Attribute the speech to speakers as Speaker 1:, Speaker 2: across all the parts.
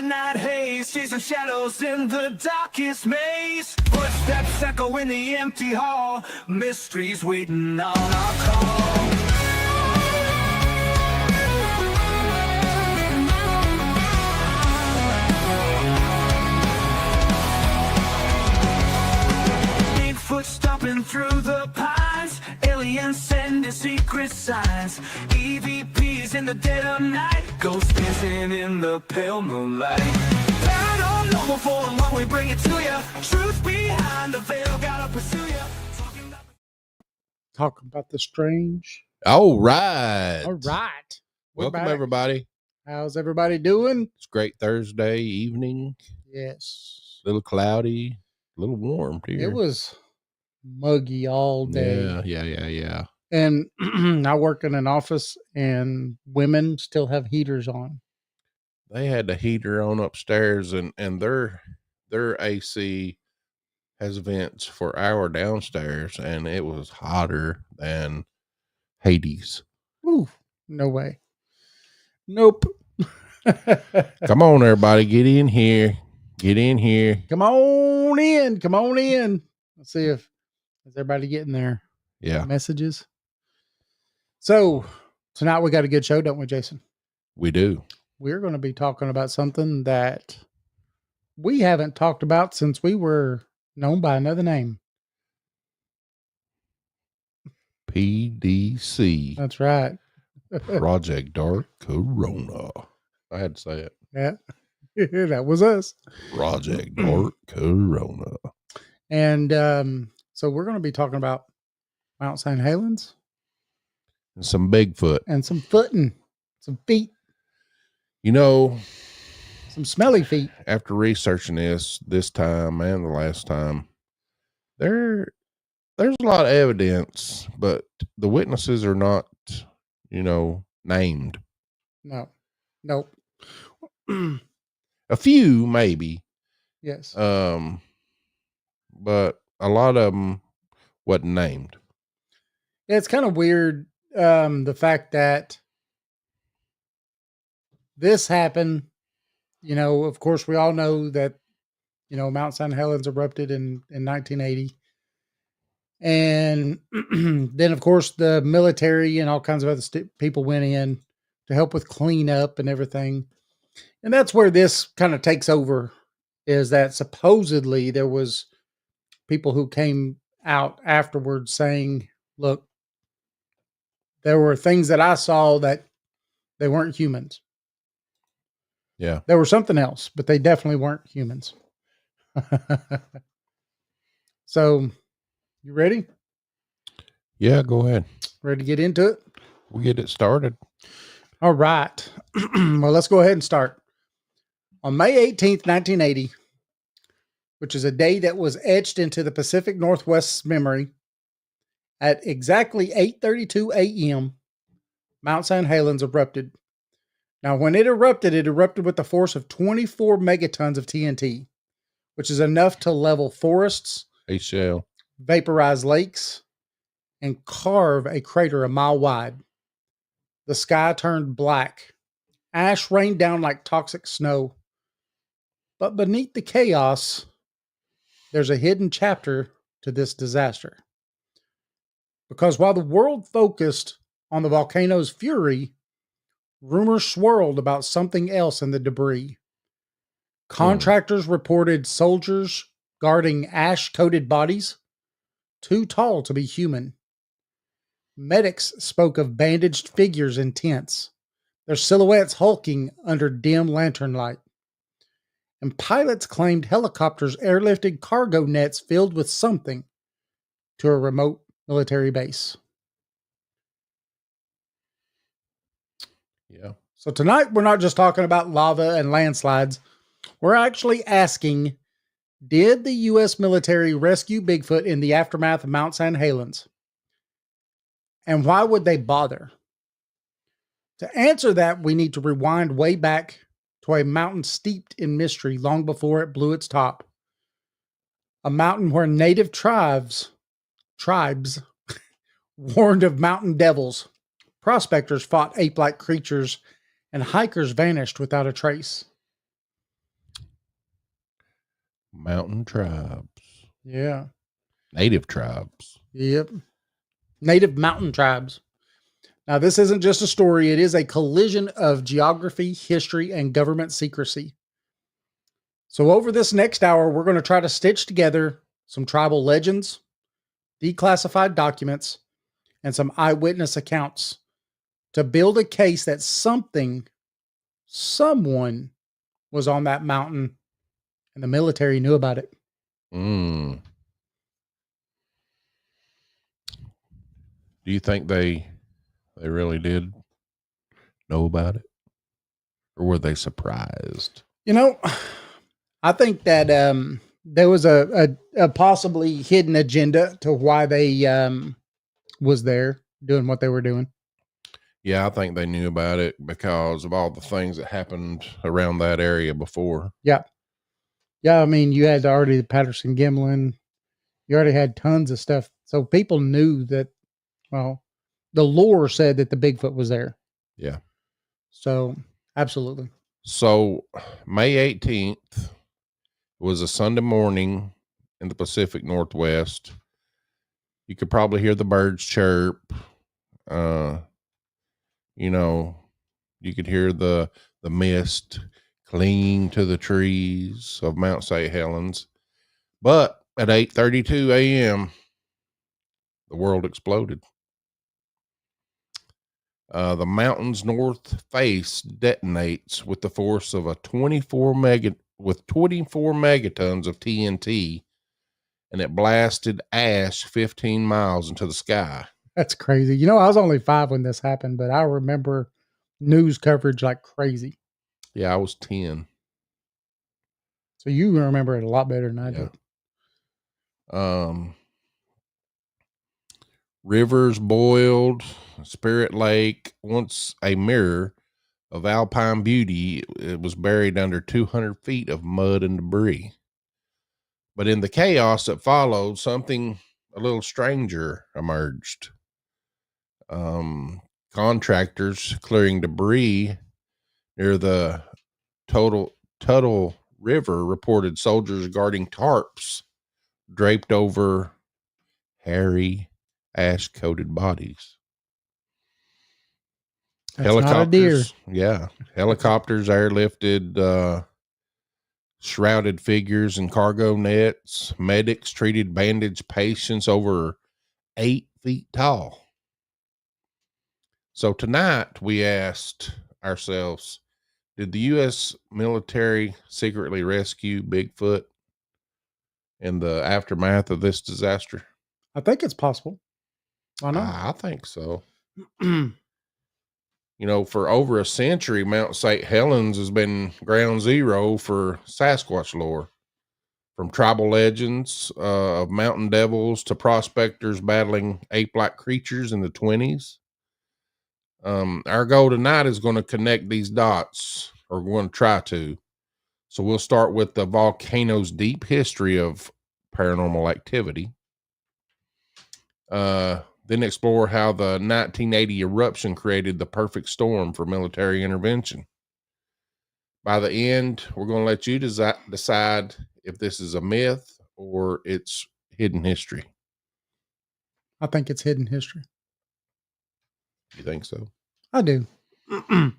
Speaker 1: midnight haze, chasing shadows in the darkest maze. Footsteps echo in the empty hall, mysteries waiting on our call. Bigfoot stomping through the pines, aliens sending secret signs, EVPs in the dead of night, ghosts dancing in the pale moonlight. Paranormal for what we bring it to you, truth behind the veil, gotta pursue you.
Speaker 2: Talking about the strange.
Speaker 3: All right.
Speaker 2: All right.
Speaker 3: Welcome,
Speaker 2: back.
Speaker 3: everybody.
Speaker 2: How's everybody doing?
Speaker 3: It's a great Thursday evening.
Speaker 2: Yes.
Speaker 3: A little cloudy, a little warm here.
Speaker 2: It was muggy all day.
Speaker 3: Yeah.
Speaker 2: And I work in an office and women still have heaters on.
Speaker 3: They had the heater on upstairs and their AC has vents for our downstairs, and it was hotter than Hades.
Speaker 2: Ooh, no way. Nope.
Speaker 3: Come on, everybody. Get in here. Get in here.
Speaker 2: Come on in. Come on in. Let's see if is everybody getting their messages. So tonight we got a good show, don't we, Jason?
Speaker 3: We do.
Speaker 2: We're going to be talking about something that we haven't talked about since we were known by another name.
Speaker 3: PDC.
Speaker 2: That's right.
Speaker 3: Project Dark Corona. I had to say it.
Speaker 2: Yeah. That was us.
Speaker 3: Project Dark Corona.
Speaker 2: And so we're going to be talking about Mount St. Helens.
Speaker 3: And some Bigfoot.
Speaker 2: And some footing. Some feet.
Speaker 3: You know,
Speaker 2: some smelly feet.
Speaker 3: After researching this time and the last time, there's a lot of evidence, but the witnesses are not, named.
Speaker 2: No. Nope.
Speaker 3: A few, maybe.
Speaker 2: Yes.
Speaker 3: But a lot of them wasn't named.
Speaker 2: Yeah, it's kind of weird. The fact that this happened, of course, we all know that, Mount St. Helens erupted in 1980. And then, of course, the military and all kinds of other people went in to help with cleanup and everything. And that's where this kind of takes over, is that supposedly there was people who came out afterwards saying, look, there were things that I saw that they weren't humans.
Speaker 3: Yeah.
Speaker 2: There was something else, but they definitely weren't humans. So, you ready?
Speaker 3: Yeah, go ahead.
Speaker 2: Ready to get into it?
Speaker 3: We'll get it started.
Speaker 2: All right. Well, let's go ahead and start. On May 18th, 1980, which is a day that was etched into the Pacific Northwest's memory, at exactly 8:32 a.m., Mount St. Helens erupted. Now, when it erupted with a force of 24 megatons of TNT, which is enough to level forests, vaporize lakes, and carve a crater a mile wide. The sky turned black. Ash rained down like toxic snow. But beneath the chaos, there's a hidden chapter to this disaster. Because while the world focused on the volcano's fury, rumors swirled about something else in the debris. Contractors reported soldiers guarding ash-coated bodies, too tall to be human. Medics spoke of bandaged figures in tents, their silhouettes hulking under dim lantern light. And pilots claimed helicopters airlifted cargo nets filled with something to a remote military base.
Speaker 3: Yeah.
Speaker 2: So tonight, we're not just talking about lava and landslides. We're actually asking, did the U.S. military rescue Bigfoot in the aftermath of Mount St. Helens? And why would they bother? To answer that, we need to rewind way back to a mountain steeped in mystery long before it blew its top. A mountain where native tribes warned of mountain devils, prospectors fought ape-like creatures, and hikers vanished without a trace.
Speaker 3: Mountain tribes.
Speaker 2: Yeah.
Speaker 3: Native tribes.
Speaker 2: Yep. Native mountain tribes. Now, this isn't just a story. It is a collision of geography, history, and government secrecy. So over this next hour, we're going to try to stitch together some tribal legends, declassified documents, and some eyewitness accounts to build a case that someone was on that mountain and the military knew about it.
Speaker 3: Do you think they really did know about it? Or were they surprised?
Speaker 2: You know, I think that there was a possibly hidden agenda to why they was there doing what they were doing.
Speaker 3: Yeah, I think they knew about it because of all the things that happened around that area before.
Speaker 2: Yeah. Yeah, I mean, you had already the Patterson Gimlin. You already had tons of stuff. So people knew that, well, the lore said that the Bigfoot was there.
Speaker 3: Yeah.
Speaker 2: So, absolutely.
Speaker 3: So, May 18th was a Sunday morning in the Pacific Northwest. You could probably hear the birds chirp. You know, you could hear the mist clinging to the trees of Mount St. Helens. But at 8:32 a.m., the world exploded. The mountain's north face detonates with the force of 24 megatons of TNT, and it blasted ash 15 miles into the sky.
Speaker 2: That's crazy. You know, I was only 5 when this happened, but I remember news coverage like crazy.
Speaker 3: Yeah, I was 10.
Speaker 2: So you remember it a lot better than I did.
Speaker 3: Rivers boiled. Spirit Lake, once a mirror of alpine beauty, it was buried under 200 feet of mud and debris. But in the chaos that followed, something a little stranger emerged. Contractors clearing debris near the Tuttle River reported soldiers guarding tarps draped over hairy, ash-coated bodies.
Speaker 2: That's not a deer.
Speaker 3: Yeah. Helicopters airlifted shrouded figures in cargo nets. Medics treated bandaged patients over 8 feet tall. So tonight we asked ourselves, did the U.S. military secretly rescue Bigfoot in the aftermath of this disaster?
Speaker 2: I think it's possible. Why not?
Speaker 3: I think so. You know, for over a century, Mount St. Helens has been ground zero for Sasquatch lore. From tribal legends of mountain devils to prospectors battling ape-like creatures in the 20s. Our goal tonight is going to connect these dots, or we're going to try to. So we'll start with the volcano's deep history of paranormal activity. Then explore how the 1980 eruption created the perfect storm for military intervention. By the end, we're going to let you decide if this is a myth or it's hidden history.
Speaker 2: I think it's hidden history.
Speaker 3: You think so?
Speaker 2: I do. I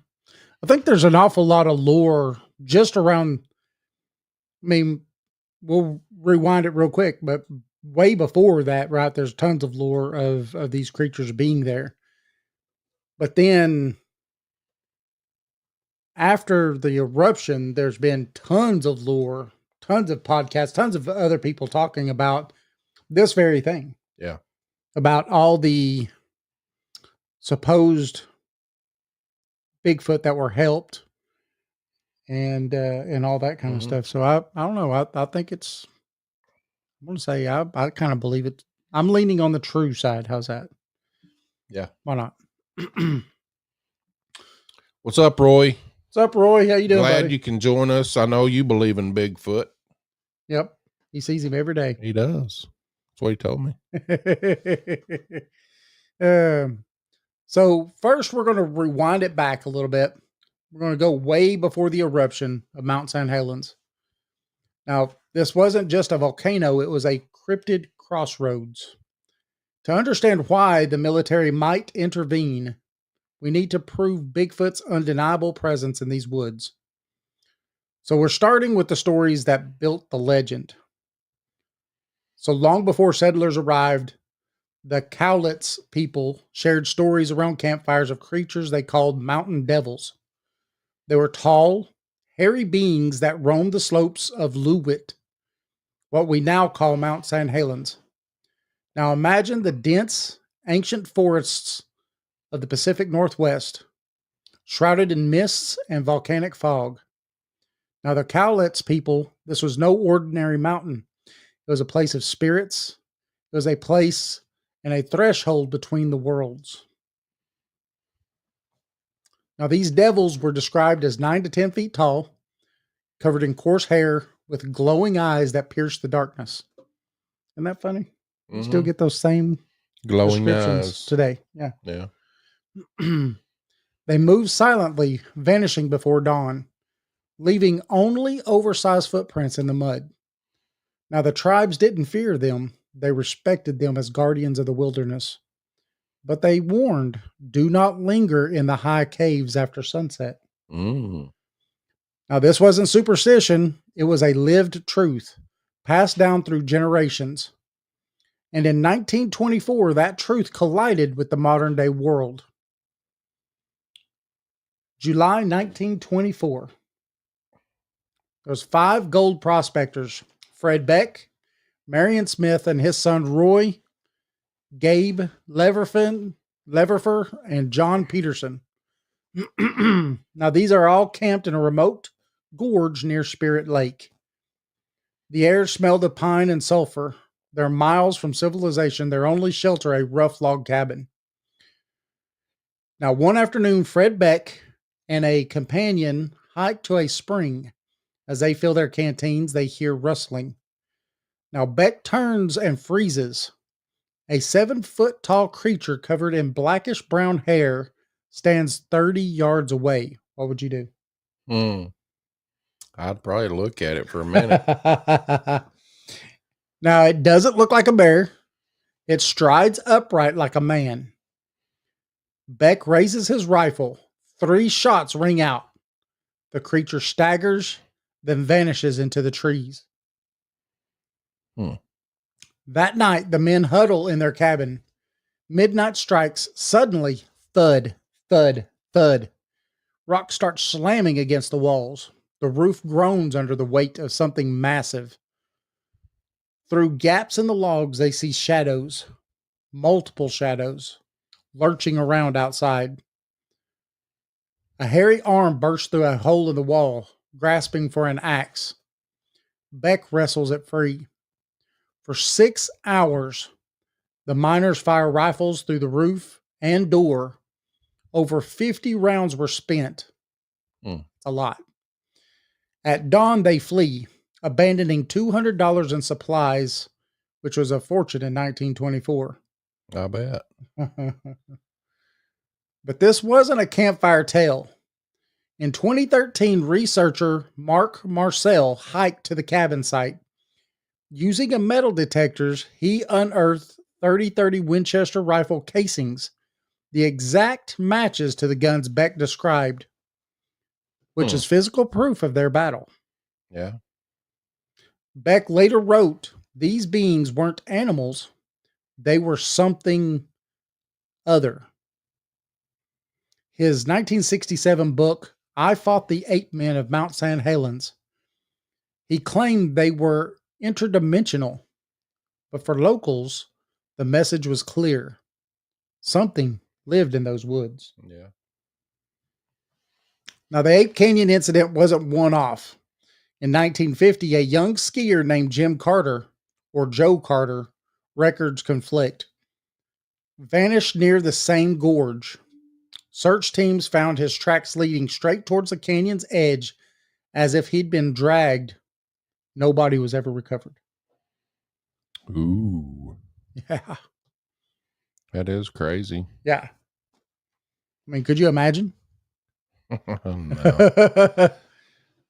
Speaker 2: think there's an awful lot of lore just around. I mean, we'll rewind it real quick, but way before that, right? There's tons of lore of these creatures being there. But then after the eruption, there's been tons of lore, tons of podcasts, tons of other people talking about this very thing.
Speaker 3: Yeah.
Speaker 2: About all the supposed Bigfoot that were helped and all that kind of stuff. So I don't know. I think it's, I'm going to say, I kind of believe it. I'm leaning on the true side. How's that?
Speaker 3: Yeah.
Speaker 2: Why not?
Speaker 3: What's up, Roy?
Speaker 2: What's up, Roy? How you doing,
Speaker 3: Glad
Speaker 2: buddy?
Speaker 3: you can join us. I know you believe in Bigfoot.
Speaker 2: Yep. He sees him every day.
Speaker 3: He does. That's what he told me.
Speaker 2: So first we're going to rewind it back a little bit. We're going to go way before the eruption of Mount St. Helens. Now, This wasn't just a volcano, it was a cryptid crossroads. To understand why the military might intervene, we need to prove Bigfoot's undeniable presence in these woods. So we're starting with the stories that built the legend. So long before settlers arrived, the Cowlitz people shared stories around campfires of creatures they called mountain devils. They were tall, hairy beings that roamed the slopes of Lewitt, what we now call Mount St. Helens. Now imagine the dense, ancient forests of the Pacific Northwest, shrouded in mists and volcanic fog. Now the Cowlitz people, this was no ordinary mountain. It was a place of spirits. It was a place and a threshold between the worlds. Now these devils were described as 9 to 10 feet tall, covered in coarse hair, with glowing eyes that pierced the darkness. Isn't that funny? You still get those same
Speaker 3: glowing
Speaker 2: descriptions
Speaker 3: eyes
Speaker 2: today. Yeah.
Speaker 3: Yeah.
Speaker 2: They moved silently, vanishing before dawn, leaving only oversized footprints in the mud. Now, the tribes didn't fear them. They respected them as guardians of the wilderness. But they warned, do not linger in the high caves after sunset.
Speaker 3: Mm.
Speaker 2: Now, this wasn't superstition. It was a lived truth, passed down through generations. And in 1924, that truth collided with the modern day world. July 1924. There's 5 gold prospectors: Fred Beck, Marion Smith, and his son Roy, Gabe Leverfer, and John Peterson. Now, these are all camped in a remote gorge near Spirit Lake. The air smelled of pine and sulfur. They're miles from civilization. Their only shelter, a rough log cabin. Now, one afternoon, Fred Beck and a companion hiked to a spring. As they fill their canteens, they hear rustling. Now, Beck turns and freezes. A 7-foot tall creature covered in blackish brown hair stands 30 yards away. What would you do?
Speaker 3: I'd probably look at it for a minute.
Speaker 2: Now, it doesn't look like a bear. It strides upright like a man. Beck raises his rifle. 3 shots ring out. The creature staggers, then vanishes into the trees. That night, the men huddle in their cabin. Midnight strikes. Suddenly, thud, thud, thud. Rocks start slamming against the walls. The roof groans under the weight of something massive. Through gaps in the logs, they see shadows, multiple shadows, lurching around outside. A hairy arm bursts through a hole in the wall, grasping for an axe. Beck wrestles it free. For 6 hours, the miners fire rifles through the roof and door. Over 50 rounds were spent. A lot. At dawn, they flee, abandoning $200 in supplies, which was a fortune in 1924.
Speaker 3: I bet.
Speaker 2: But this wasn't a campfire tale. In 2013, researcher Mark Marcel hiked to the cabin site. Using a metal detectors, he unearthed 30-30 Winchester rifle casings, the exact matches to the guns Beck described, which is physical proof of their battle.
Speaker 3: Yeah.
Speaker 2: Beck later wrote, these beings weren't animals. They were something other. His 1967 book, I Fought the Ape Men of Mount St. Helens, he claimed they were interdimensional, but for locals, the message was clear. Something lived in those woods.
Speaker 3: Yeah.
Speaker 2: Now, the Ape Canyon incident wasn't one-off. In 1950, a young skier named Jim Carter, or Joe Carter, records conflict, vanished near the same gorge. Search teams found his tracks leading straight towards the canyon's edge as if he'd been dragged. Nobody was ever recovered.
Speaker 3: Ooh.
Speaker 2: Yeah.
Speaker 3: That is crazy.
Speaker 2: Yeah. I mean, could you imagine?
Speaker 3: No.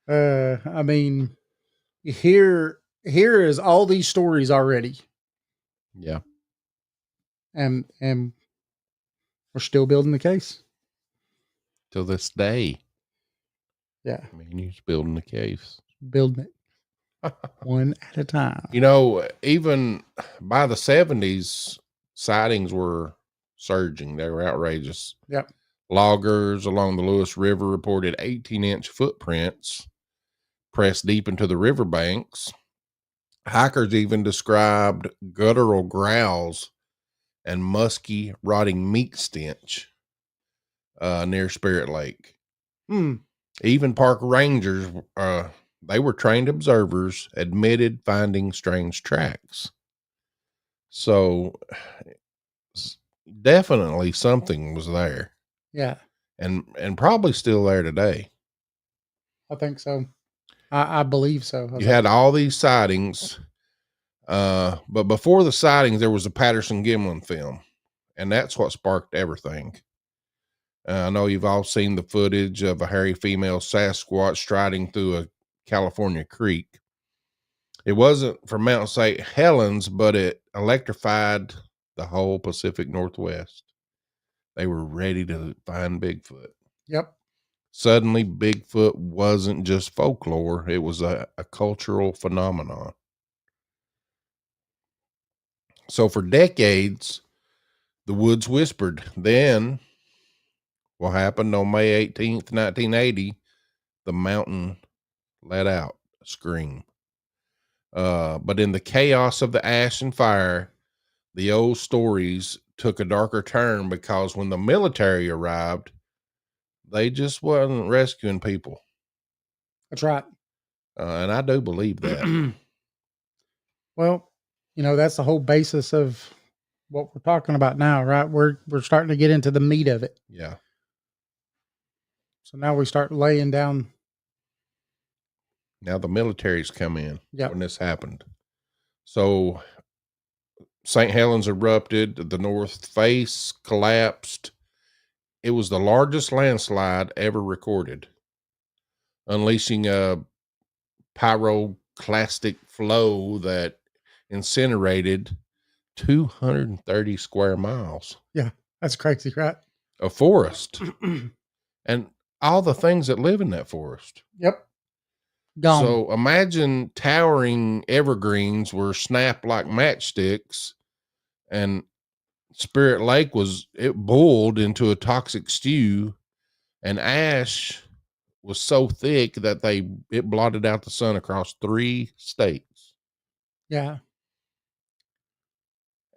Speaker 2: I mean, you hear here is all these stories already,
Speaker 3: Yeah.
Speaker 2: and we're still building the case.
Speaker 3: Till this day.
Speaker 2: Yeah,
Speaker 3: I mean, he's building the case.
Speaker 2: building it one at a time.
Speaker 3: You know, even by the 70s, sightings were surging. They were outrageous.
Speaker 2: Yep.
Speaker 3: Loggers along the Lewis River reported 18-inch footprints pressed deep into the riverbanks. Hikers even described guttural growls and musky, rotting meat stench near Spirit Lake. Even park rangers, they were trained observers, admitted finding strange tracks. So definitely something was there.
Speaker 2: Yeah,
Speaker 3: And probably still there today.
Speaker 2: I think so. I believe so.
Speaker 3: You had all these sightings, but before the sightings, there was a Patterson-Gimlin film, and that's what sparked everything. I know you've all seen the footage of a hairy female Sasquatch striding through a California creek. It wasn't from Mount St. Helens, but it electrified the whole Pacific Northwest. They were ready to find Bigfoot.
Speaker 2: Yep.
Speaker 3: Suddenly, Bigfoot wasn't just folklore. It was a cultural phenomenon. So for decades, the woods whispered. Then what happened on May 18th, 1980, the mountain let out a scream. But in the chaos of the ash and fire, the old stories took a darker turn, because when the military arrived, they just wasn't rescuing people.
Speaker 2: That's right.
Speaker 3: And I do believe that.
Speaker 2: Well, that's the whole basis of what we're talking about now, right? We're starting to get into the meat of it.
Speaker 3: Yeah.
Speaker 2: So now we start laying down.
Speaker 3: Now the military's come in
Speaker 2: Yep.
Speaker 3: when this happened. So St. Helens erupted, the north face collapsed. It was the largest landslide ever recorded, unleashing a pyroclastic flow that incinerated 230 square miles
Speaker 2: Yeah, that's crazy, right?
Speaker 3: of forest and all the things that live in that forest.
Speaker 2: Yep. Gone.
Speaker 3: So imagine towering evergreens were snapped like matchsticks, and Spirit Lake it boiled into a toxic stew, and ash was so thick that it blotted out the sun across 3 states.
Speaker 2: Yeah.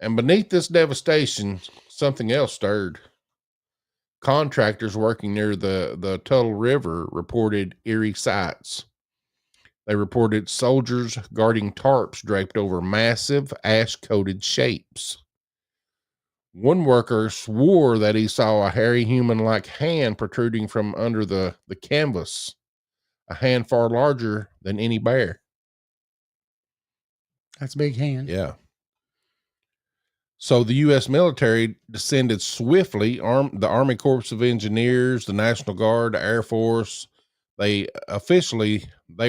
Speaker 3: And beneath this devastation, something else stirred. Contractors working near the Tuttle River reported eerie sights. They reported soldiers guarding tarps draped over massive ash-coated shapes. One worker swore that he saw a hairy human-like hand protruding from under the canvas, a hand far larger than any bear.
Speaker 2: That's a big hand.
Speaker 3: Yeah. So the U.S. military descended swiftly. The Army Corps of Engineers, the National Guard, the Air Force, they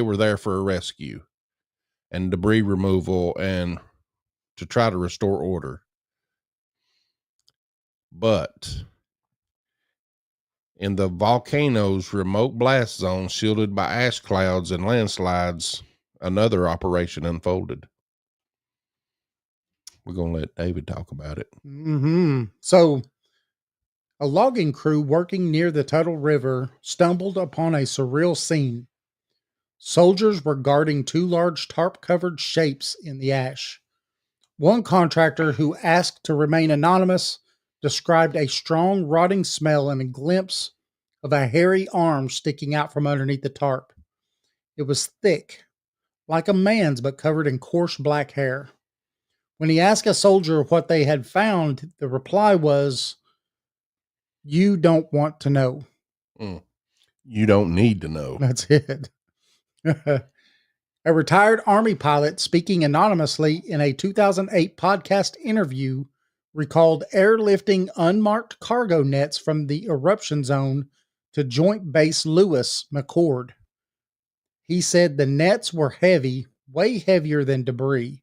Speaker 3: were there for a rescue and debris removal and to try to restore order. But in the volcano's remote blast zone, shielded by ash clouds and landslides, another operation unfolded. We're going to let David talk about it.
Speaker 2: So a logging crew working near the Tuttle River stumbled upon a surreal scene. Soldiers were guarding 2 large tarp-covered shapes in the ash. One contractor, who asked to remain anonymous, described a strong rotting smell and a glimpse of a hairy arm sticking out from underneath the tarp. It was thick, like a man's, but covered in coarse black hair. When he asked a soldier what they had found, the reply was, "You don't want to know."
Speaker 3: You don't need to know.
Speaker 2: That's it. A retired Army pilot speaking anonymously in a 2008 podcast interview recalled airlifting unmarked cargo nets from the eruption zone to Joint Base Lewis McChord. He said the nets were heavy, way heavier than debris.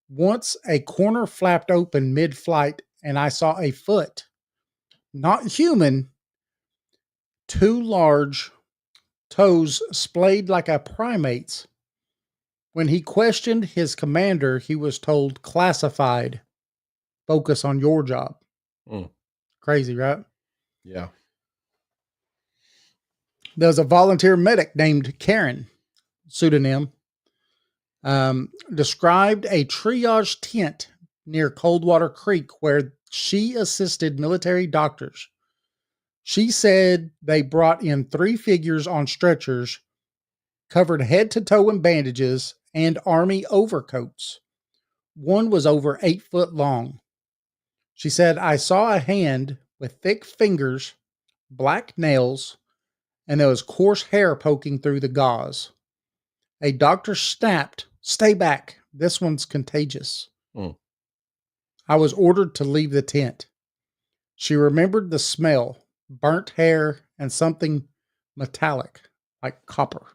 Speaker 2: Once a corner flapped open mid-flight and I saw a foot, not human, two large toes splayed like a primate's. When he questioned his commander, he was told classified. Focus on your job.
Speaker 3: Mm.
Speaker 2: Crazy, right?
Speaker 3: Yeah.
Speaker 2: There was a volunteer medic named Karen, pseudonym, described a triage tent near Coldwater Creek where she assisted military doctors. She said they brought in 3 figures on stretchers, covered head to toe in bandages and army overcoats. One was over 8 foot long. She said, I saw a hand with thick fingers, black nails, and there was coarse hair poking through the gauze. A doctor snapped, stay back. This one's contagious.
Speaker 3: Mm.
Speaker 2: I was ordered to leave the tent. She remembered the smell, burnt hair, and something metallic, like copper.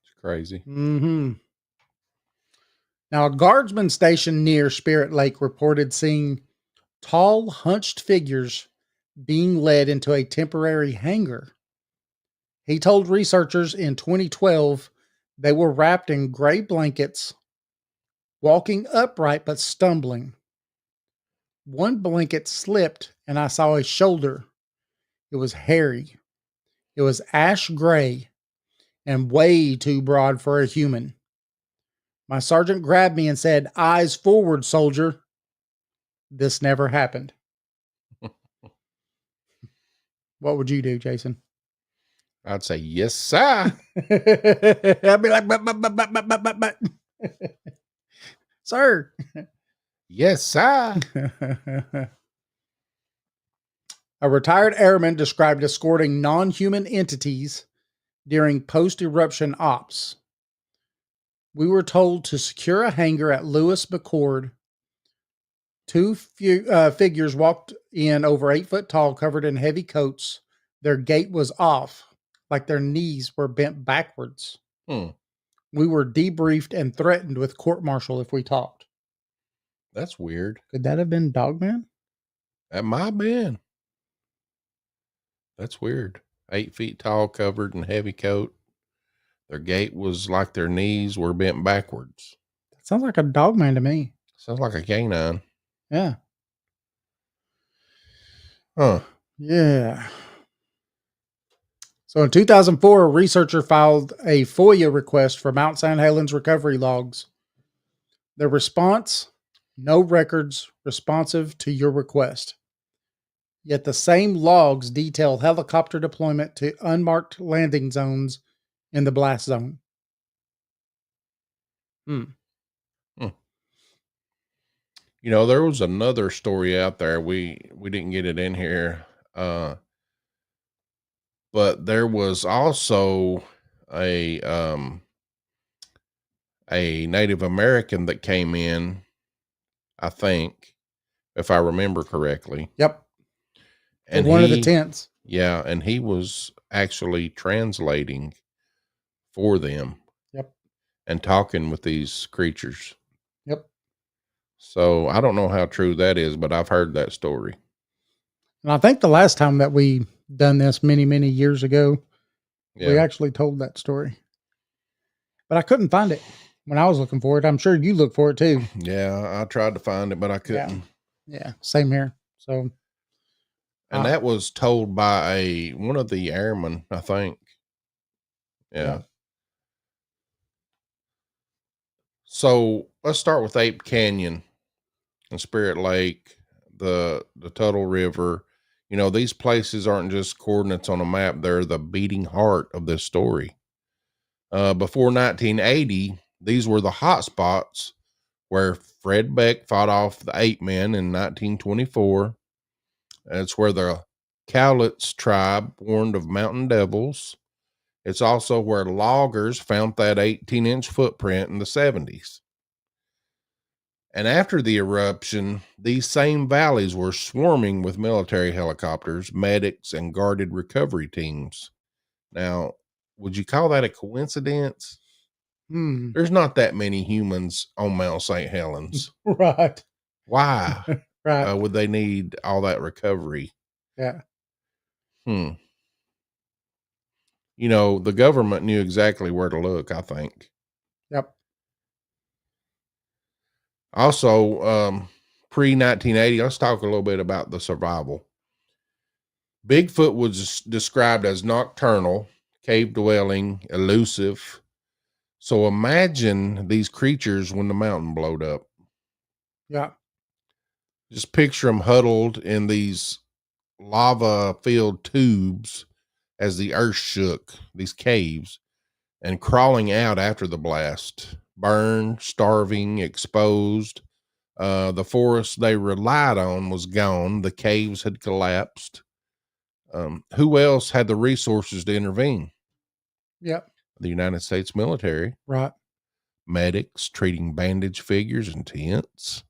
Speaker 3: It's crazy.
Speaker 2: Mm-hmm. Now, a guardsman stationed near Spirit Lake reported seeing tall, hunched figures being led into a temporary hangar. He told researchers in 2012 they were wrapped in gray blankets, walking upright but stumbling. One blanket slipped and I saw a shoulder. It was hairy. It was ash gray and way too broad for a human. My sergeant grabbed me and said, eyes forward, soldier. This never happened. What would you do, Jason?
Speaker 3: I'd say, yes, sir.
Speaker 2: I'd be like, but. Sir.
Speaker 3: Yes, sir.
Speaker 2: A retired airman described escorting non-human entities during post-eruption ops. We were told to secure a hangar at Lewis McCord. 2 figures walked in over 8 foot tall, covered in heavy coats. Their gait was off, like their knees were bent backwards. We were debriefed and threatened with court-martial if we talked.
Speaker 3: That's weird.
Speaker 2: Could that have been Dogman?
Speaker 3: That might have been. That's weird. 8 feet tall, covered in heavy coat. Their gait was like their knees were bent backwards.
Speaker 2: That sounds like a Dogman to me.
Speaker 3: Sounds like a canine.
Speaker 2: Yeah.
Speaker 3: Huh.
Speaker 2: Yeah. So in 2004, a researcher filed a FOIA request for Mount St. Helens recovery logs. The response, no records responsive to your request. Yet the same logs detail helicopter deployment to unmarked landing zones in the blast zone.
Speaker 3: You know, there was another story out there. We didn't get it in here. But there was also a Native American that came in, I think, if I remember correctly.
Speaker 2: Yep.
Speaker 3: And
Speaker 2: one of the tents.
Speaker 3: Yeah, and he was actually translating for them.
Speaker 2: Yep.
Speaker 3: And talking with these creatures.
Speaker 2: Yep.
Speaker 3: So I don't know how true that is, but I've heard that story.
Speaker 2: And I think the last time that we done this many, many years ago, we actually told that story. But I couldn't find it when I was looking for it. I'm sure you looked for it too.
Speaker 3: Yeah, I tried to find it, but I couldn't.
Speaker 2: Yeah, same here. So,
Speaker 3: and that was told by one of the airmen, I think. Yeah. So let's start with Ape Canyon and Spirit Lake, the Tuttle River. You know, these places aren't just coordinates on a map. They're the beating heart of this story. Before 1980, these were the hot spots where Fred Beck fought off the Ape Men in 1924. It's where the Cowlitz tribe warned of mountain devils. It's also where loggers found that 18-inch footprint in the 70s. And after the eruption, these same valleys were swarming with military helicopters, medics, and guarded recovery teams. Now, would you call that a coincidence?
Speaker 2: Hmm.
Speaker 3: There's not that many humans on Mount St. Helens.
Speaker 2: Right.
Speaker 3: Why
Speaker 2: Right.
Speaker 3: would they need all that recovery?
Speaker 2: Yeah.
Speaker 3: Hmm. You know, the government knew exactly where to look, I think.
Speaker 2: Yep.
Speaker 3: Also, pre 1980, let's talk a little bit about the survival. Bigfoot was described as nocturnal, cave dwelling, elusive. So imagine these creatures when the mountain blowed up.
Speaker 2: Yeah.
Speaker 3: Just picture them huddled in these lava filled tubes as the earth shook, these caves, and crawling out after the blast, burned, starving, exposed. The forest they relied on was gone. The caves had collapsed. Who else had the resources to intervene?
Speaker 2: Yep.
Speaker 3: The United States military,
Speaker 2: Right.
Speaker 3: medics treating bandaged figures in tents.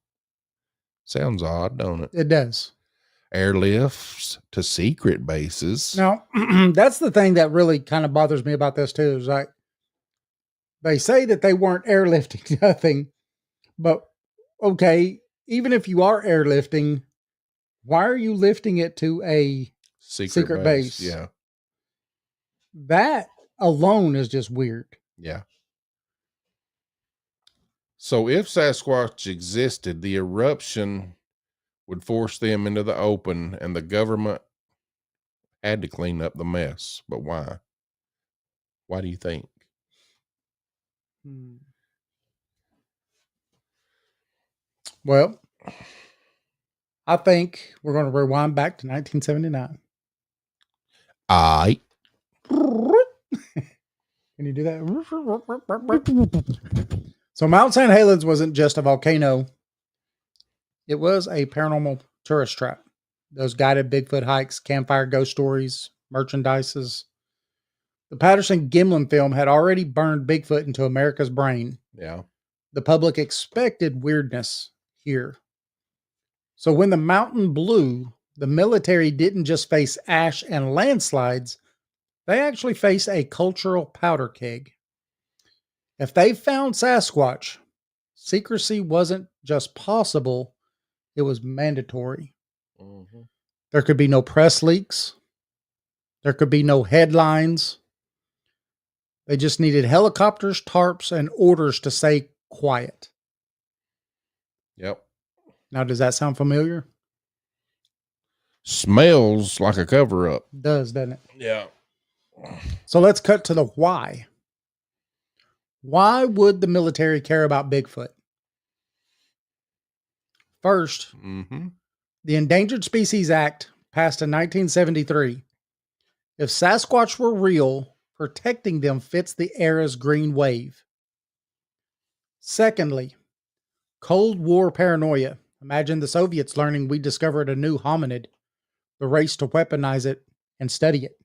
Speaker 3: Sounds odd, don't it?
Speaker 2: It does.
Speaker 3: Airlifts to secret bases.
Speaker 2: Now, that's the thing that really kind of bothers me about this too. Is like they say that they weren't airlifting nothing, but okay, even if you are airlifting, why are you lifting it to a secret base?
Speaker 3: Yeah.
Speaker 2: That alone is just weird.
Speaker 3: Yeah. So if Sasquatch existed, the eruption would force them into the open and the government had to clean up the mess. But why? Why do you think?
Speaker 2: Hmm. Well, I think we're going to rewind back to 1979.
Speaker 3: I
Speaker 2: Can you do that? So Mount St. Helens wasn't just a volcano. It was a paranormal tourist trap. Those guided Bigfoot hikes, campfire ghost stories, merchandises. The Patterson Gimlin film had already burned Bigfoot into America's brain.
Speaker 3: Yeah.
Speaker 2: The public expected weirdness here. So when the mountain blew, the military didn't just face ash and landslides, they actually faced a cultural powder keg. If they found Sasquatch, secrecy wasn't just possible, it was mandatory.
Speaker 3: Mm-hmm.
Speaker 2: There could be no press leaks. There could be no headlines. They just needed helicopters, tarps, and orders to stay quiet.
Speaker 3: Yep.
Speaker 2: Now, does that sound familiar?
Speaker 3: Smells like a cover up.
Speaker 2: Does, doesn't it?
Speaker 3: Yeah.
Speaker 2: So let's cut to the why. Why would the military care about Bigfoot? First,
Speaker 3: Mm-hmm.
Speaker 2: the Endangered Species Act passed in 1973. If Sasquatch were real, protecting them fits the era's green wave. Secondly, Cold War paranoia. Imagine the Soviets learning we discovered a new hominid, the race to weaponize it and study it.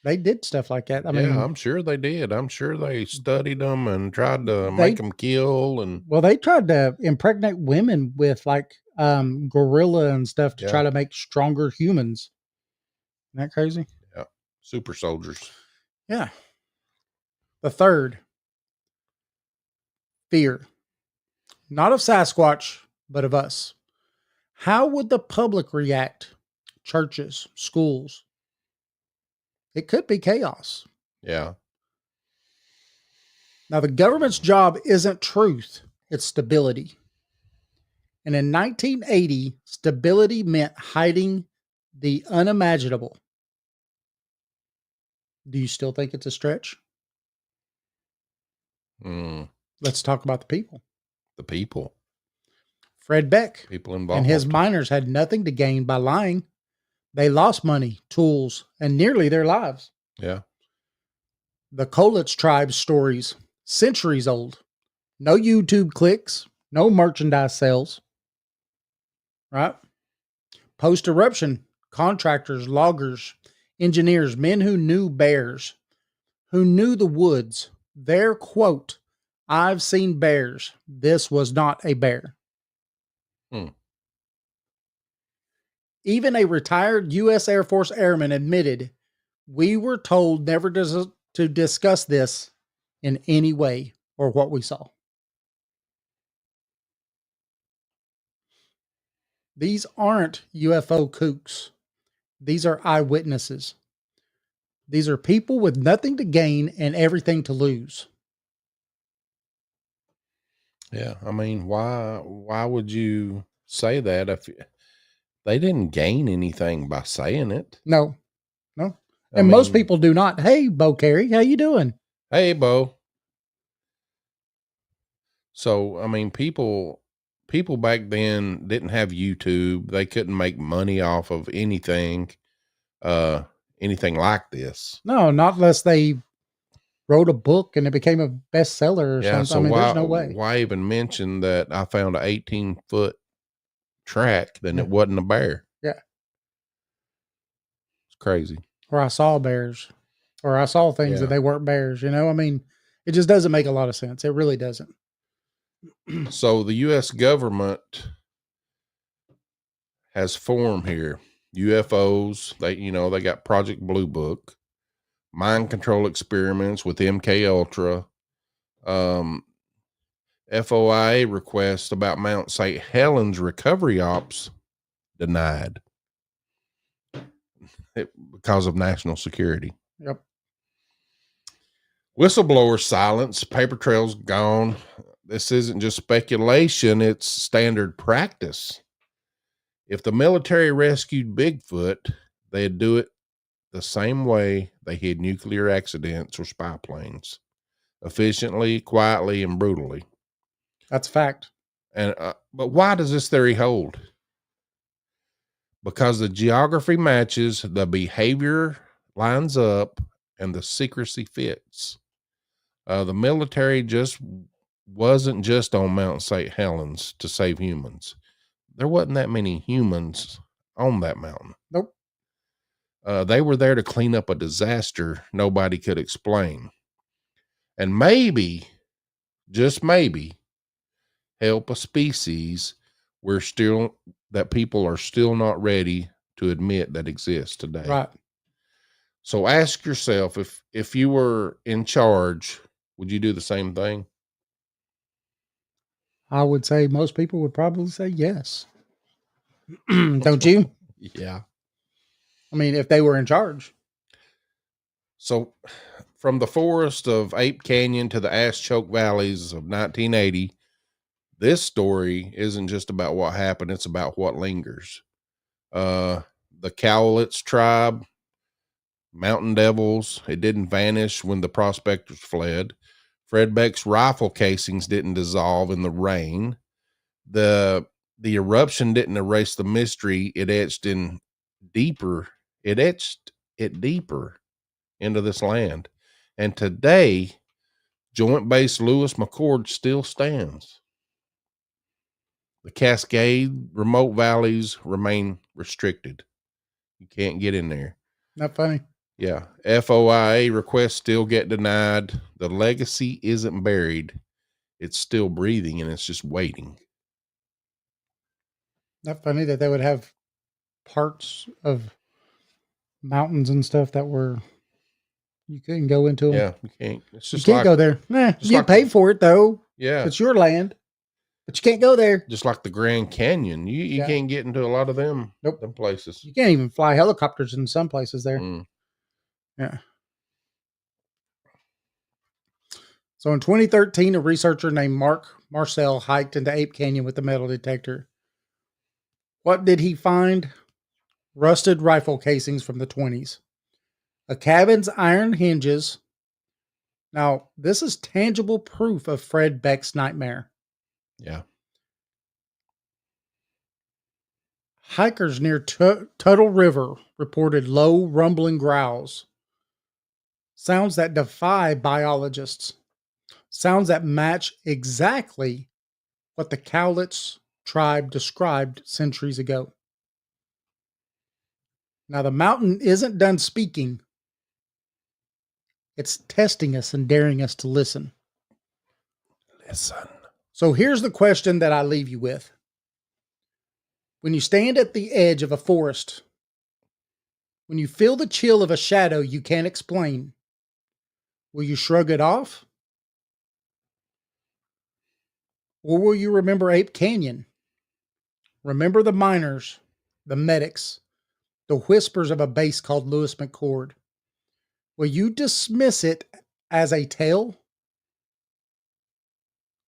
Speaker 2: They did stuff like that. I mean,
Speaker 3: I'm sure they did. I'm sure they studied them and tried to make them kill. And
Speaker 2: well, they tried to impregnate women with like gorilla and stuff to try to make stronger humans. Isn't that crazy?
Speaker 3: yeah, super soldiers.
Speaker 2: Yeah. The third, fear. Not of Sasquatch, but of us. How would the public react? Churches, schools. It could be chaos.
Speaker 3: Yeah.
Speaker 2: Now, the government's job isn't truth, it's stability. And in 1980, stability meant hiding the unimaginable. Do you still think it's a stretch? Let's talk about the people.
Speaker 3: The people.
Speaker 2: Fred Beck
Speaker 3: People involved.
Speaker 2: and his miners had nothing to gain by lying. They lost money, tools, and nearly their lives.
Speaker 3: Yeah.
Speaker 2: The Kolitz tribe's stories, centuries old. No YouTube clicks, no merchandise sales. Right? Post-eruption, contractors, loggers, engineers, men who knew bears, who knew the woods, their quote, "I've seen bears. This was not a bear." Even a retired U.S. Air Force airman admitted, "We were told never to discuss this in any way or what we saw. These aren't UFO kooks. These are eyewitnesses. These are people with nothing to gain and everything to lose.
Speaker 3: Yeah, I mean, why would you say that if they didn't gain anything by saying it?
Speaker 2: No.
Speaker 3: I
Speaker 2: And most
Speaker 3: mean,
Speaker 2: people do not. Hey, Bo Carey, how you doing?
Speaker 3: hey, Bo. So, I mean, people back then didn't have YouTube. They couldn't make money off of anything like this.
Speaker 2: No, not unless they wrote a book and it became a bestseller or
Speaker 3: Yeah,
Speaker 2: something.
Speaker 3: so
Speaker 2: I mean, there's no way.
Speaker 3: why even mention that I found an 18-foot track, then
Speaker 2: Yeah.
Speaker 3: it wasn't a bear?
Speaker 2: Yeah.
Speaker 3: It's crazy.
Speaker 2: Or I saw bears. Or I saw things that
Speaker 3: Yeah.
Speaker 2: they weren't bears, you know? I mean, it just doesn't make a lot of sense. It really doesn't.
Speaker 3: So the US government has formed here. UFOs, they got Project Blue Book, mind control experiments with MK Ultra, FOIA request about Mount St. Helens recovery ops denied because of national security.
Speaker 2: Yep.
Speaker 3: Whistleblower silence, paper trails gone. This isn't just speculation, it's standard practice. If the military rescued Bigfoot, they'd do it the same way they hid nuclear accidents or spy planes: efficiently, quietly, and brutally.
Speaker 2: That's fact.
Speaker 3: And but why does this theory hold? Because the geography matches, the behavior lines up, and the secrecy fits. The military wasn't just on Mount St. Helens to save humans. There wasn't that many humans on that mountain.
Speaker 2: Nope.
Speaker 3: They were there to clean up a disaster nobody could explain. And maybe, just maybe, help a species that people are still not ready to admit that exists today.
Speaker 2: Right.
Speaker 3: So ask yourself, if you were in charge, would you do the same thing?
Speaker 2: I would say most people would probably say yes. Don't you?
Speaker 3: Yeah.
Speaker 2: I mean, if they were in charge.
Speaker 3: So from the forest of Ape Canyon to the Ash Choke Valleys of 1980, this story isn't just about what happened, it's about what lingers. The Cowlitz tribe, Mountain Devils, it didn't vanish when the prospectors fled. Fred Beck's rifle casings didn't dissolve in the rain. The eruption didn't erase the mystery. It etched it deeper into this land. And today, Joint Base Lewis McChord still stands. The Cascade remote valleys remain restricted. You can't get in there.
Speaker 2: Not funny.
Speaker 3: Yeah. FOIA requests still get denied. The legacy isn't buried. It's still breathing and it's just waiting.
Speaker 2: Not funny that they would have parts of mountains and stuff that were, you couldn't go into them.
Speaker 3: Yeah, you can't. It's
Speaker 2: You
Speaker 3: just
Speaker 2: can't
Speaker 3: like,
Speaker 2: go there. Nah,
Speaker 3: just
Speaker 2: you
Speaker 3: like
Speaker 2: paid for it though.
Speaker 3: yeah,
Speaker 2: It's your land, but you can't go there.
Speaker 3: just like the Grand Canyon. You
Speaker 2: Yeah.
Speaker 3: can't get into a lot of them,
Speaker 2: Nope.
Speaker 3: them places.
Speaker 2: You can't even fly helicopters in some places there.
Speaker 3: Mm.
Speaker 2: Yeah. So in 2013, a researcher named Mark Marcel hiked into Ape Canyon with a metal detector. What did he find? Rusted rifle casings from the 20s. A cabin's iron hinges. Now, this is tangible proof of Fred Beck's nightmare.
Speaker 3: Yeah.
Speaker 2: Hikers near Tuttle River reported low rumbling growls. Sounds that defy biologists. Sounds that match exactly what the Cowlitz tribe described centuries ago. Now, the mountain isn't done speaking. It's testing us and daring us to listen.
Speaker 3: Listen.
Speaker 2: So here's the question that I leave you with. When you stand at the edge of a forest, when you feel the chill of a shadow you can't explain, will you shrug it off Or will you remember Ape Canyon? Remember the miners, the medics, the whispers of a bass called Lewis McCord? Will you dismiss it as a tale?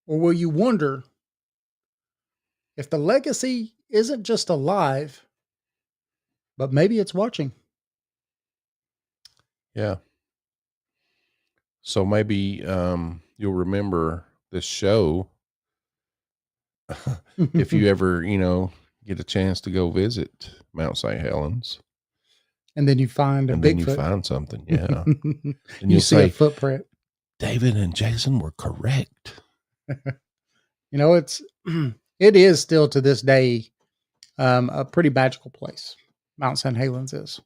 Speaker 2: Or will you wonder if the legacy isn't just alive, but maybe it's watching?
Speaker 3: Yeah. So maybe you'll remember this show if you ever, get a chance to go visit Mount St. Helens.
Speaker 2: And then you find a
Speaker 3: And then
Speaker 2: Bigfoot.
Speaker 3: you find something, yeah. And
Speaker 2: you
Speaker 3: you'll
Speaker 2: see
Speaker 3: say,
Speaker 2: a footprint.
Speaker 3: David and Jason were correct.
Speaker 2: It is still to this day a pretty magical place. Mount St. Helens is.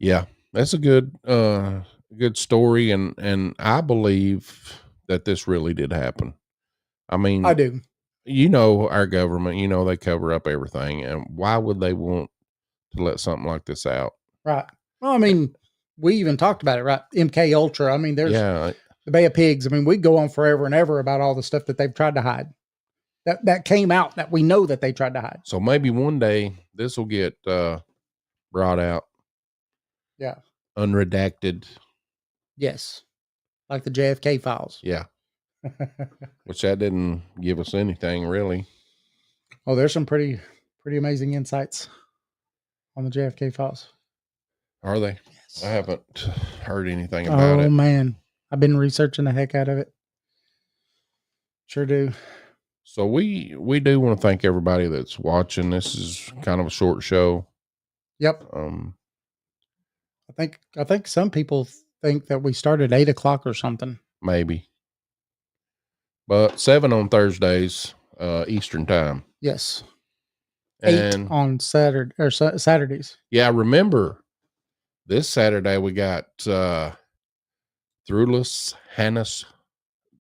Speaker 3: Yeah, that's a good story, and I believe that this really did happen. I mean,
Speaker 2: I do.
Speaker 3: Our government, they cover up everything, and why would they want to let something like this out?
Speaker 2: Right. Well, I mean, we even talked about it, right? MK Ultra. I mean, there's the Bay of Pigs. I mean, we go on forever and ever about all the stuff that they've tried to hide. That came out that we know that they tried to hide.
Speaker 3: So maybe one day this will get brought out.
Speaker 2: Yeah.
Speaker 3: Unredacted.
Speaker 2: Yes. Like the JFK files.
Speaker 3: Yeah. Which that didn't give us anything really.
Speaker 2: Oh, there's some pretty amazing insights on the JFK files.
Speaker 3: Are they?
Speaker 2: Yes.
Speaker 3: I haven't heard anything about it.
Speaker 2: Oh man. I've been researching the heck out of it. Sure do.
Speaker 3: So we do want to thank everybody that's watching. This is kind of a short show.
Speaker 2: Yep. I think some people think that we started 8 o'clock or something.
Speaker 3: Maybe. But 7 on Thursdays, Eastern time.
Speaker 2: Yes.
Speaker 3: And
Speaker 2: 8 on Saturdays.
Speaker 3: Yeah, remember this Saturday we got Thrulis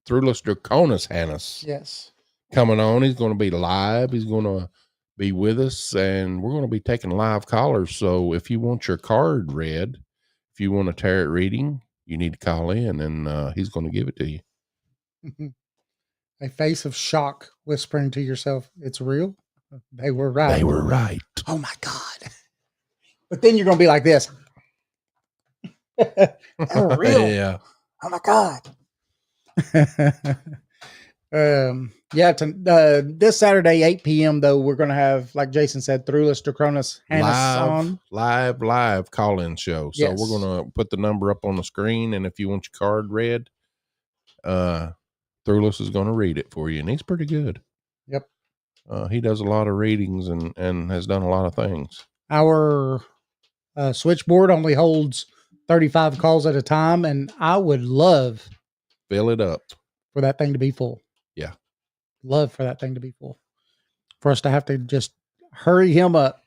Speaker 3: Draconis Hannes.
Speaker 2: Yes.
Speaker 3: Coming on. He's going to be live. He's going to be with us, and we're going to be taking live callers. So if you want your card read, if you want a tarot reading, you need to call in, and he's going to give it to you.
Speaker 2: A face of shock whispering to yourself, it's real. They were right.
Speaker 3: They were right.
Speaker 2: Oh my God. But then you're going to be like this. They're real.
Speaker 3: Yeah.
Speaker 2: Oh my God. This Saturday, 8 p.m. though, we're going to have, like Jason said, Thrulis Draconis Hannes on.
Speaker 3: Live call-in show. So
Speaker 2: Yes.
Speaker 3: we're going to put the number up on the screen, and if you want your card read, Thrulis is going to read it for you, and he's pretty good.
Speaker 2: Yep.
Speaker 3: He does a lot of readings and has done a lot of things.
Speaker 2: Our switchboard only holds 35 calls at a time, and I would love
Speaker 3: Fill it up
Speaker 2: for that thing to be full.
Speaker 3: Yeah.
Speaker 2: Love for that thing to be full. For us to have to just hurry him up.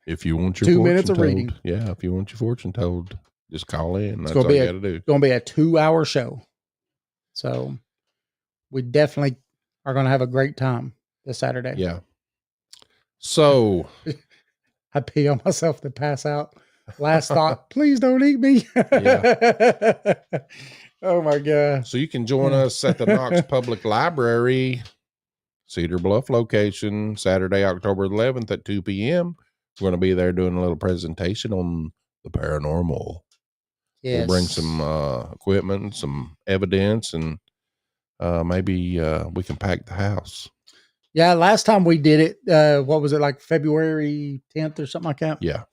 Speaker 3: If you want your
Speaker 2: 2
Speaker 3: fortune
Speaker 2: minutes of
Speaker 3: told,
Speaker 2: reading.
Speaker 3: Yeah, if you want your fortune told, just call in. That's
Speaker 2: gonna
Speaker 3: all
Speaker 2: be
Speaker 3: you got to do.
Speaker 2: It's going to be a 2-hour show. So we definitely are going to have a great time this Saturday.
Speaker 3: Yeah. So
Speaker 2: I pee on myself to pass out. Last thought, please don't eat me.
Speaker 3: Yeah.
Speaker 2: Oh my God.
Speaker 3: So you can join us at the Knox Public Library, Cedar Bluff location, Saturday, October 11th at 2 p.m. We're going to be there doing a little presentation on the paranormal.
Speaker 2: Yes.
Speaker 3: We'll bring some equipment, some evidence, and maybe we can pack the house.
Speaker 2: Yeah, last time we did it, what was it, like February 10th or something like that?
Speaker 3: Yeah.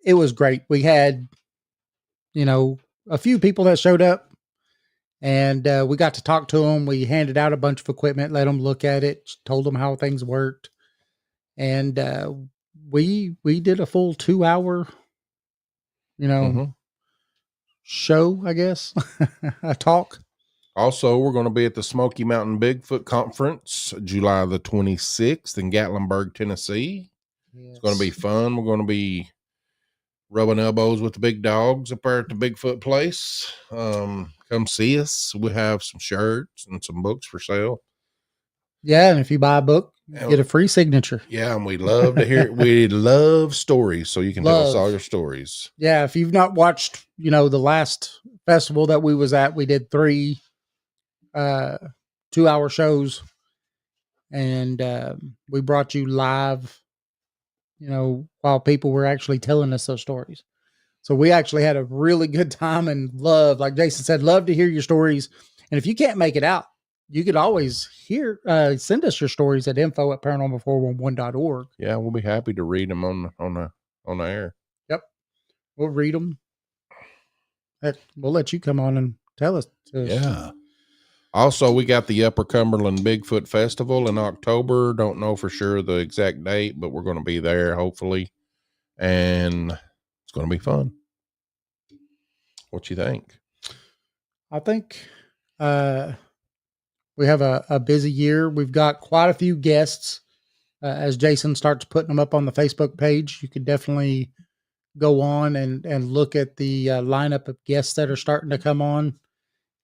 Speaker 2: It was great. We had, a few people that showed up, and we got to talk to them. We handed out a bunch of equipment, let them look at it, told them how things worked. And we did a full 2-hour, show, I guess, a talk.
Speaker 3: Also, we're going to be at the Smoky Mountain Bigfoot Conference, July the 26th in Gatlinburg, Tennessee.
Speaker 2: Yes.
Speaker 3: It's going to be fun. We're going to be rubbing elbows with the big dogs up there at the Bigfoot place. Come see us. We have some shirts and some books for sale.
Speaker 2: Yeah, and if you buy a book, you get a free signature.
Speaker 3: Yeah, and we love to hear. We love stories, so you can tell us all your stories.
Speaker 2: Yeah, if you've not watched, the last festival that we was at, we did 3 2-hour shows, and we brought you live, while people were actually telling us those stories. So we actually had a really good time and like Jason said, love to hear your stories. And if you can't make it out, you could always send us your stories at info@paranormal411.org.
Speaker 3: Yeah, we'll be happy to read them on the air.
Speaker 2: Yep. We'll read them. We'll let you come on and tell us.
Speaker 3: Yeah. Also, we got the Upper Cumberland Bigfoot Festival in October. Don't know for sure the exact date, but we're going to be there, hopefully. And it's going to be fun. What you think?
Speaker 2: I think we have a busy year. We've got quite a few guests. As Jason starts putting them up on the Facebook page, you could definitely go on and look at the lineup of guests that are starting to come on.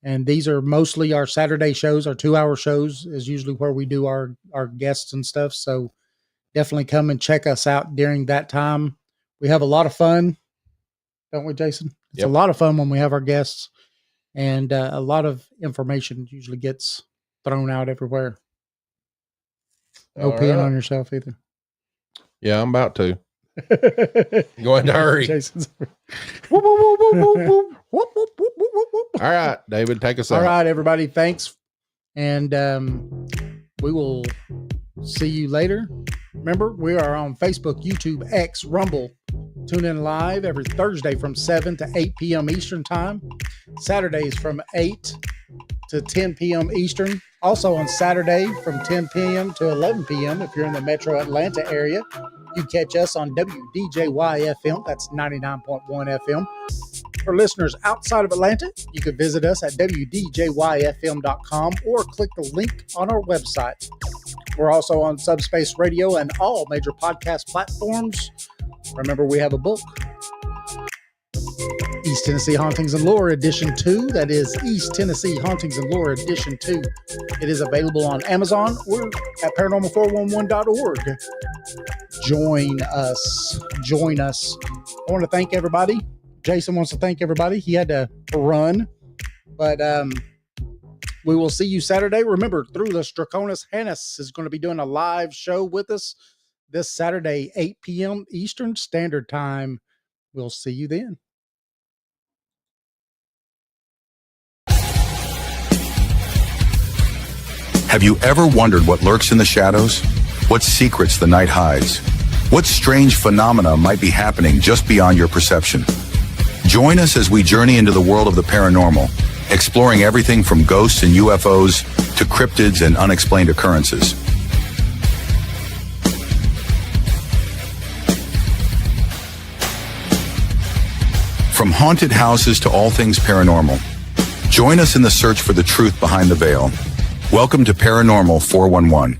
Speaker 2: And these are mostly our Saturday shows. Our 2-hour shows is usually where we do our guests and stuff. So definitely come and check us out during that time. We have a lot of fun, don't we, Jason? It's a lot of fun when we have our guests, and a lot of information usually gets thrown out everywhere. No peeing on yourself either.
Speaker 3: Yeah, I'm about to. Go ahead and hurry.
Speaker 2: Jason's.
Speaker 3: All right, David, take us out.
Speaker 2: All right, everybody. Thanks. And we will see you later. Remember, we are on Facebook, YouTube, X, Rumble. Tune in live every Thursday from 7 to 8 p.m. Eastern Time. Saturdays from 8 to 10 p.m. Eastern. Also on Saturday from 10 p.m. to 11 p.m. if you're in the Metro Atlanta area. You catch us on WDJY FM. That's 99.1 FM. For listeners outside of Atlanta, you can visit us at WDJYFM.com or click the link on our website. We're also on Subspace Radio and all major podcast platforms. Remember, we have a book, East Tennessee Hauntings and Lore Edition 2. That is East Tennessee Hauntings and Lore Edition 2. It is available on Amazon or at paranormal411.org. Join us. I want to thank everybody. Jason wants to thank everybody. He had to run, but we will see you Saturday. Remember, Through the Straconis Hannes is going to be doing a live show with us this Saturday, 8 p.m. Eastern Standard Time. We'll see you then.
Speaker 4: Have you ever wondered what lurks in the shadows? What secrets the night hides? What strange phenomena might be happening just beyond your perception? Join us as we journey into the world of the paranormal, exploring everything from ghosts and UFOs to cryptids and unexplained occurrences. From haunted houses to all things paranormal, join us in the search for the truth behind the veil. Welcome to Paranormal 411.